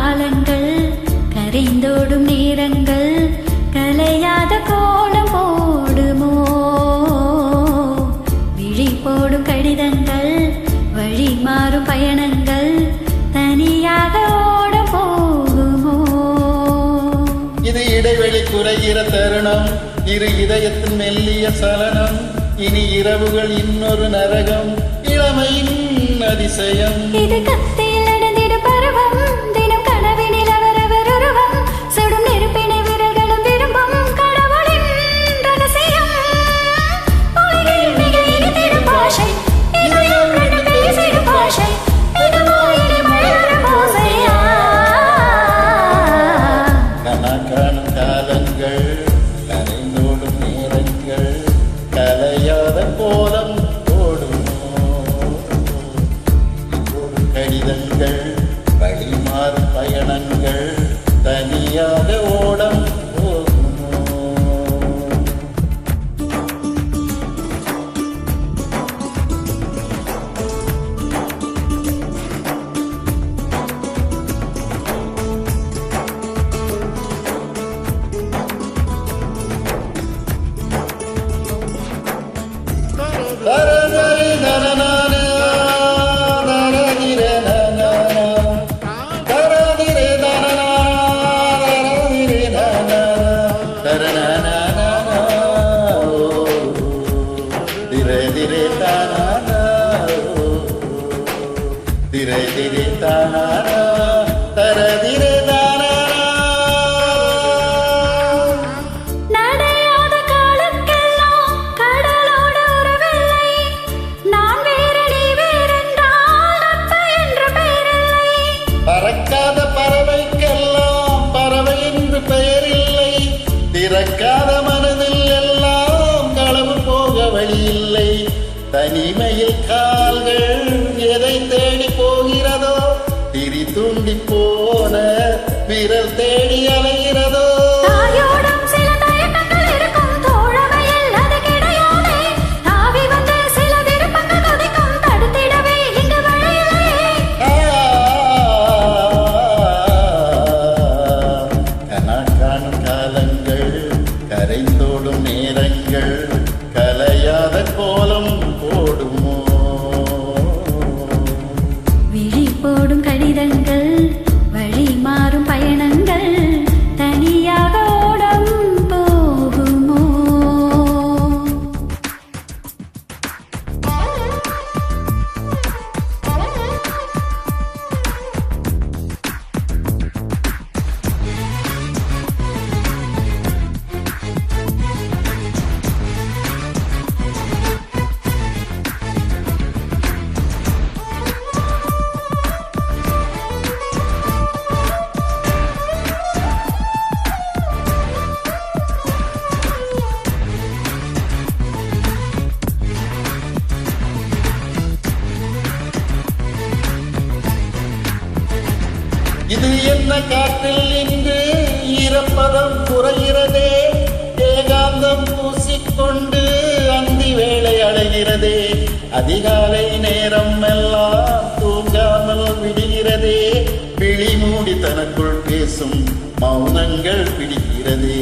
காலங்கள் கரைந்தோடும் நேரங்கள் கலையாத கோலம் போடுமோ விழி போடும் கடிதங்கள் வழி மாறும் பயணங்கள் தனியாக ஓட போகுமோ இது இடைவெளி குறைகிற தருணம் இரு இதயத்தின் மெல்லிய சலனம் இனி இரவுகள் இன்னொரு நரகம் இளமையின் அதிசயம் இது கத்தியில் நடந்திட பருவம் தினம் கனவினில் அவரவர் உருவம் சுடும் நெருப்பினை விரல்களும் விரும்பும் கடவுளின் ரகசியம் உலகில் மிக இனிதிடும் பாஷை இதயம் கண்டு பேசிடும் பாஷை இதுவோ இனி மலரும் ஓசையா கணக்காணும் காலங்கள் கரைந்தோடும் நேரங்கள் கலையாத கோலம் கடிதங்கள் வழிமாறும் பயணங்கள் தனியாக ஓடம் நடையாத காலக்கெல்லாம் கடலோடு உறவில்லை நான் வேறு நீ வேறென்றால் நட்பு என்ற பெயரில்லை பறக்காத பறவைக்கெல்லாம் பறவை என்று பெயரில்லை திறக்காத மனதில் எல்லாம் களவு போக வழியில்லை தனிமையில் கால்கள் எதை தேடி போகிறதோ திரி தூண்டி போன விரல் தேடி அலைகிறதோ தாயோடும் சில தயக்கங்கள் இருக்கும் தோழமையில் அது கிடையாதே தாவி வந்து சில விருப்பங்கள் கொதிக்கும் தடுத்திடவே இங்கு வழியில்லை கணக்காணும் காலங்கள் கரைந்தோடும் நேரங்கள் கலையாத கோலம் போடுமோ விழி போடும் கடிதங்கள் வழி மாறும் பயணங்கள் தனியாக ஓடம் போகுமோ இது என்ன காற்றில் இன்று ஈரப்பதம் குறைகிறதே ஏகாந்தம் பூசிக்கொண்டு அந்தி வேளை அடைகிறதே அதிகாலை நேரம் எல்லாம் தூங்காமல் விடுகிறதே விழி மூடி தனக்குள் பேசும் மௌனங்கள் பிடிக்கிறதே